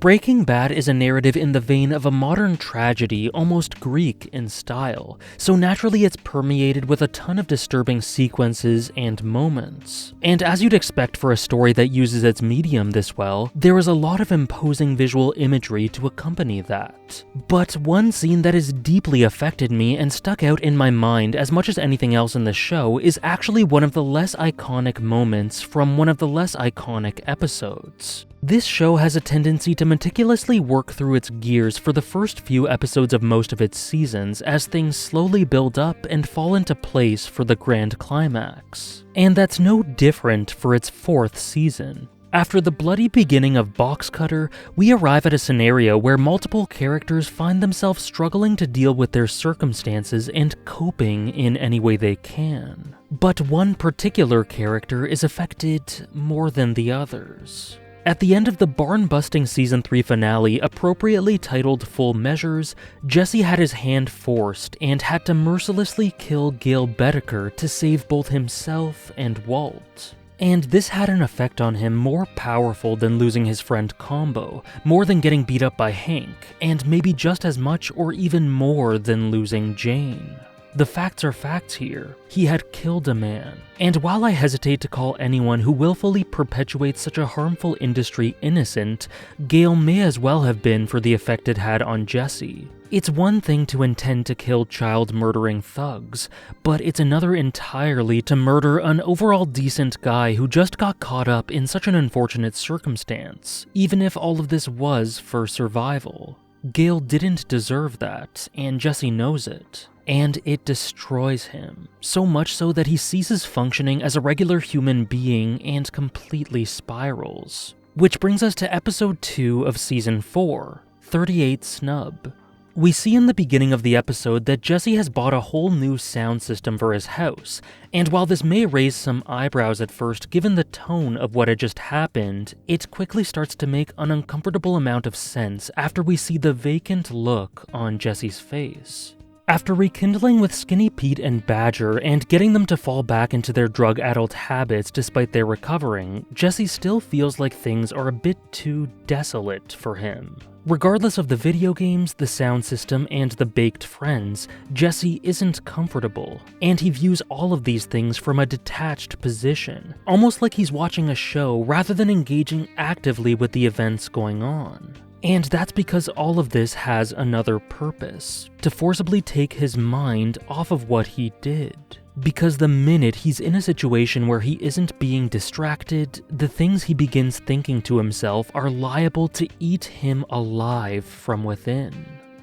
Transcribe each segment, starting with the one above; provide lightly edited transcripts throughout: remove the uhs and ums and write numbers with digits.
Breaking Bad is a narrative in the vein of a modern tragedy, almost Greek in style, so naturally it's permeated with a ton of disturbing sequences and moments. And as you'd expect for a story that uses its medium this well, there is a lot of imposing visual imagery to accompany that. But one scene that has deeply affected me and stuck out in my mind as much as anything else in the show is actually one of the less iconic moments from one of the less iconic episodes. This show has a tendency to meticulously work through its gears for the first few episodes of most of its seasons as things slowly build up and fall into place for the grand climax. And that's no different for its 4th season. After the bloody beginning of Box Cutter, we arrive at a scenario where multiple characters find themselves struggling to deal with their circumstances and coping in any way they can. But one particular character is affected more than the others. At the end of the barn-busting Season 3 finale, appropriately titled Full Measures, Jesse had his hand forced and had to mercilessly kill Gale Bedecker to save both himself and Walt. And this had an effect on him more powerful than losing his friend Combo, more than getting beat up by Hank, and maybe just as much or even more than losing Jane. The facts are facts here. He had killed a man. And while I hesitate to call anyone who willfully perpetuates such a harmful industry innocent, Gale may as well have been for the effect it had on Jesse. It's one thing to intend to kill child-murdering thugs, but it's another entirely to murder an overall decent guy who just got caught up in such an unfortunate circumstance, even if all of this was for survival. Gale didn't deserve that, and Jesse knows it. And it destroys him, so much so that he ceases functioning as a regular human being and completely spirals. Which brings us to episode 2 of season 4, 38 Snub. We see in the beginning of the episode that Jesse has bought a whole new sound system for his house, and while this may raise some eyebrows at first given the tone of what had just happened, it quickly starts to make an uncomfortable amount of sense after we see the vacant look on Jesse's face. After rekindling with Skinny Pete and Badger and getting them to fall back into their drug-addled habits despite their recovering, Jesse still feels like things are a bit too desolate for him. Regardless of the video games, the sound system, and the baked friends, Jesse isn't comfortable, and he views all of these things from a detached position, almost like he's watching a show rather than engaging actively with the events going on. And that's because all of this has another purpose, to forcibly take his mind off of what he did. Because the minute he's in a situation where he isn't being distracted, the things he begins thinking to himself are liable to eat him alive from within.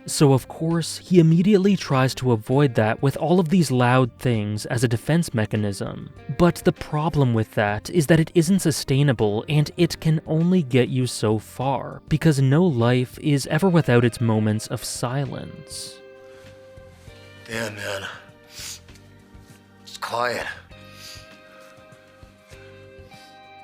So of course, he immediately tries to avoid that with all of these loud things as a defense mechanism. But the problem with that is that it isn't sustainable and it can only get you so far, because no life is ever without its moments of silence. Damn, man. It's quiet.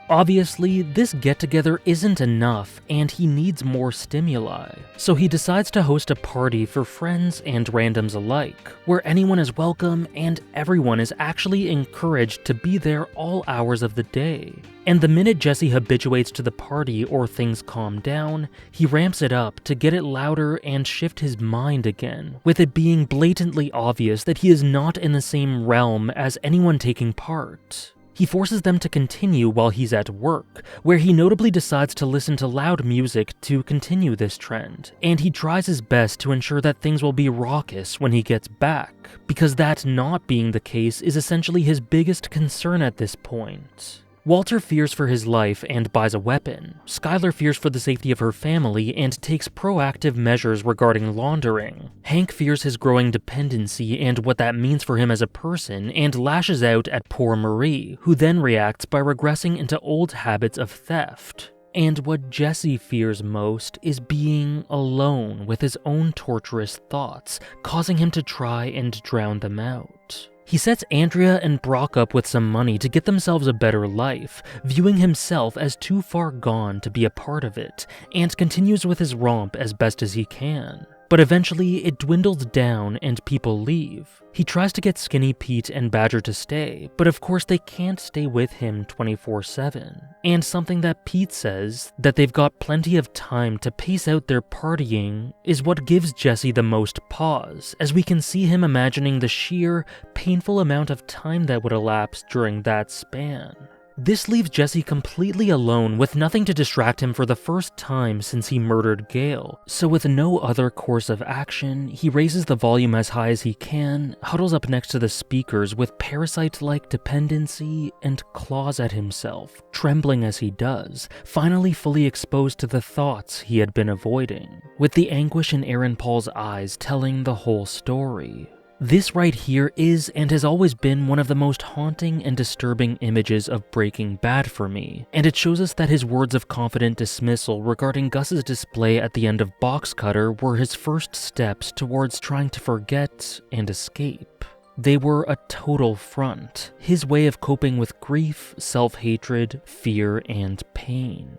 Obviously, this get-together isn't enough, and he needs more stimuli. So he decides to host a party for friends and randoms alike, where anyone is welcome and everyone is actually encouraged to be there all hours of the day. And the minute Jesse habituates to the party or things calm down, he ramps it up to get it louder and shift his mind again, with it being blatantly obvious that he is not in the same realm as anyone taking part. He forces them to continue while he's at work, where he notably decides to listen to loud music to continue this trend, and he tries his best to ensure that things will be raucous when he gets back, because that not being the case is essentially his biggest concern at this point. Walter fears for his life and buys a weapon. Skylar fears for the safety of her family and takes proactive measures regarding laundering. Hank fears his growing dependency and what that means for him as a person and lashes out at poor Marie, who then reacts by regressing into old habits of theft. And what Jesse fears most is being alone with his own torturous thoughts, causing him to try and drown them out. He sets Andrea and Brock up with some money to get themselves a better life, viewing himself as too far gone to be a part of it, and continues with his romp as best as he can. But eventually, it dwindles down and people leave. He tries to get Skinny Pete and Badger to stay, but of course they can't stay with him 24/7. And something that Pete says, that they've got plenty of time to pace out their partying, is what gives Jesse the most pause, as we can see him imagining the sheer, painful amount of time that would elapse during that span. This leaves Jesse completely alone with nothing to distract him for the first time since he murdered Gale. So with no other course of action, he raises the volume as high as he can, huddles up next to the speakers with parasite-like dependency, and claws at himself, trembling as he does, finally fully exposed to the thoughts he had been avoiding, with the anguish in Aaron Paul's eyes telling the whole story. This right here is and has always been one of the most haunting and disturbing images of Breaking Bad for me, and it shows us that his words of confident dismissal regarding Gus's display at the end of Box Cutter were his first steps towards trying to forget and escape. They were a total front, his way of coping with grief, self-hatred, fear, and pain.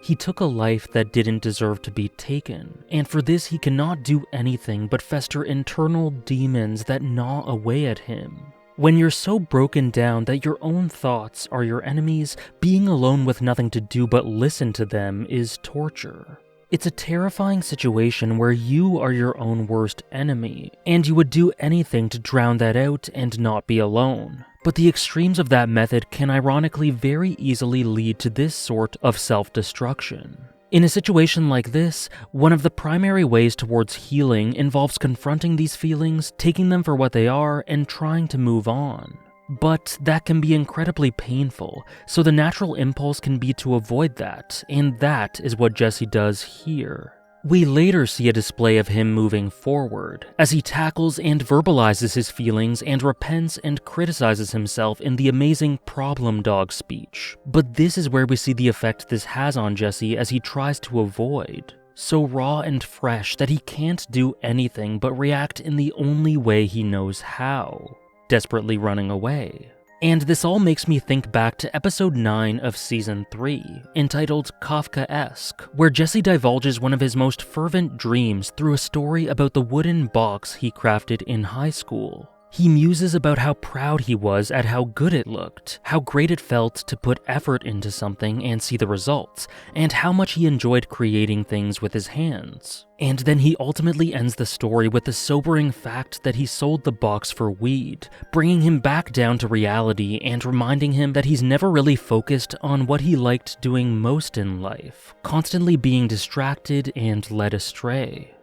He took a life that didn't deserve to be taken, and for this he cannot do anything but fester internal demons that gnaw away at him. When you're so broken down that your own thoughts are your enemies, being alone with nothing to do but listen to them is torture. It's a terrifying situation where you are your own worst enemy, and you would do anything to drown that out and not be alone. But the extremes of that method can ironically very easily lead to this sort of self-destruction. In a situation like this, one of the primary ways towards healing involves confronting these feelings, taking them for what they are, and trying to move on. But that can be incredibly painful, so the natural impulse can be to avoid that, and that is what Jesse does here. We later see a display of him moving forward, as he tackles and verbalizes his feelings and repents and criticizes himself in the amazing problem dog speech. But this is where we see the effect this has on Jesse as he tries to avoid. So raw and fresh that he can't do anything but react in the only way he knows how, desperately running away. And this all makes me think back to episode 9 of season 3, entitled Kafkaesque, where Jesse divulges one of his most fervent dreams through a story about the wooden box he crafted in high school. He muses about how proud he was at how good it looked, how great it felt to put effort into something and see the results, and how much he enjoyed creating things with his hands. And then he ultimately ends the story with the sobering fact that he sold the box for weed, bringing him back down to reality and reminding him that he's never really focused on what he liked doing most in life, constantly being distracted and led astray.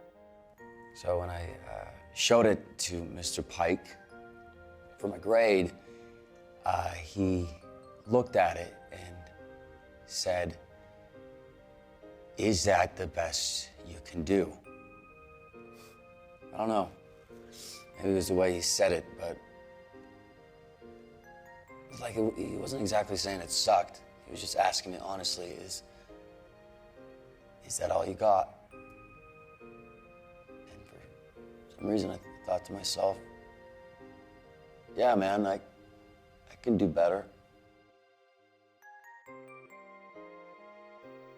So when I showed it to Mr. Pike for my grade, he looked at it and said, "Is that the best you can do?" I don't know. Maybe it was the way he said it, but like he wasn't exactly saying it sucked. He was just asking me honestly, is that all you got? For some reason, I thought to myself, yeah, man, I can do better.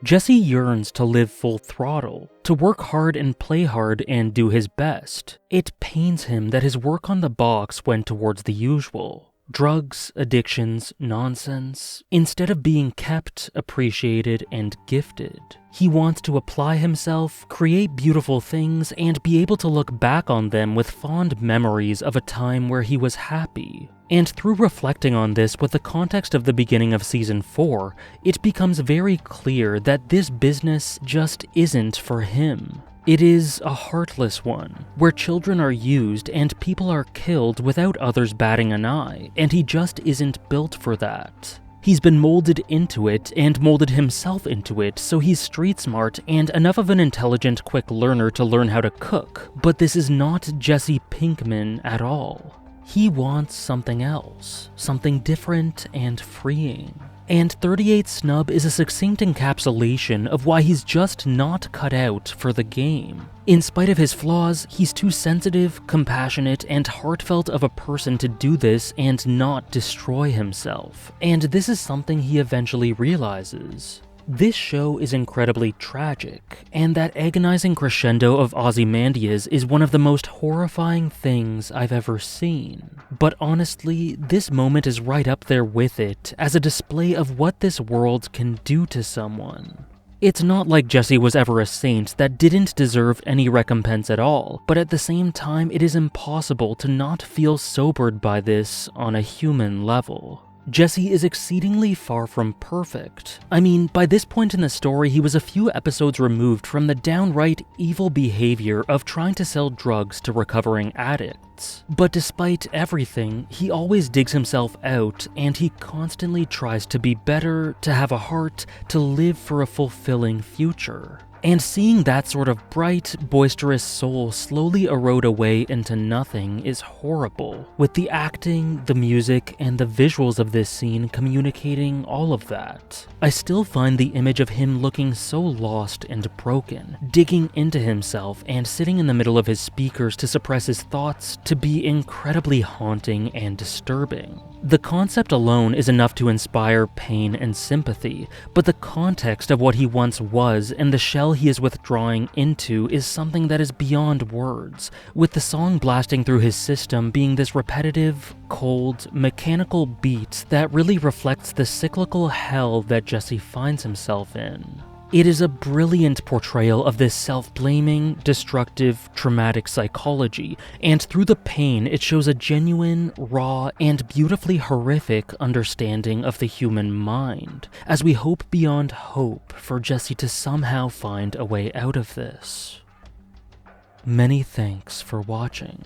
Jesse yearns to live full throttle, to work hard and play hard and do his best. It pains him that his work on the box went towards the usual. Drugs, addictions, nonsense, instead of being kept, appreciated, and gifted. He wants to apply himself, create beautiful things, and be able to look back on them with fond memories of a time where he was happy. And through reflecting on this with the context of the beginning of season 4, it becomes very clear that this business just isn't for him. It is a heartless one, where children are used and people are killed without others batting an eye, and he just isn't built for that. He's been molded into it and molded himself into it, so he's street smart and enough of an intelligent, quick learner to learn how to cook, but this is not Jesse Pinkman at all. He wants something else, something different and freeing. And 38 Snub is a succinct encapsulation of why he's just not cut out for the game. In spite of his flaws, he's too sensitive, compassionate, and heartfelt of a person to do this and not destroy himself. And this is something he eventually realizes. This show is incredibly tragic, and that agonizing crescendo of Ozymandias is one of the most horrifying things I've ever seen. But honestly, this moment is right up there with it as a display of what this world can do to someone. It's not like Jesse was ever a saint that didn't deserve any recompense at all, but at the same time, it is impossible to not feel sobered by this on a human level. Jesse is exceedingly far from perfect. I mean, by this point in the story, he was a few episodes removed from the downright evil behavior of trying to sell drugs to recovering addicts. But despite everything, he always digs himself out, and he constantly tries to be better, to have a heart, to live for a fulfilling future. And seeing that sort of bright, boisterous soul slowly erode away into nothing is horrible, with the acting, the music, and the visuals of this scene communicating all of that. I still find the image of him looking so lost and broken, digging into himself and sitting in the middle of his speakers to suppress his thoughts to be incredibly haunting and disturbing. The concept alone is enough to inspire pain and sympathy, but the context of what he once was and the shell he is withdrawing into is something that is beyond words, with the song blasting through his system being this repetitive, cold, mechanical beat that really reflects the cyclical hell that Jesse finds himself in. It is a brilliant portrayal of this self-blaming, destructive, traumatic psychology, and through the pain it shows a genuine, raw, and beautifully horrific understanding of the human mind, as we hope beyond hope for Jesse to somehow find a way out of this. Many thanks for watching.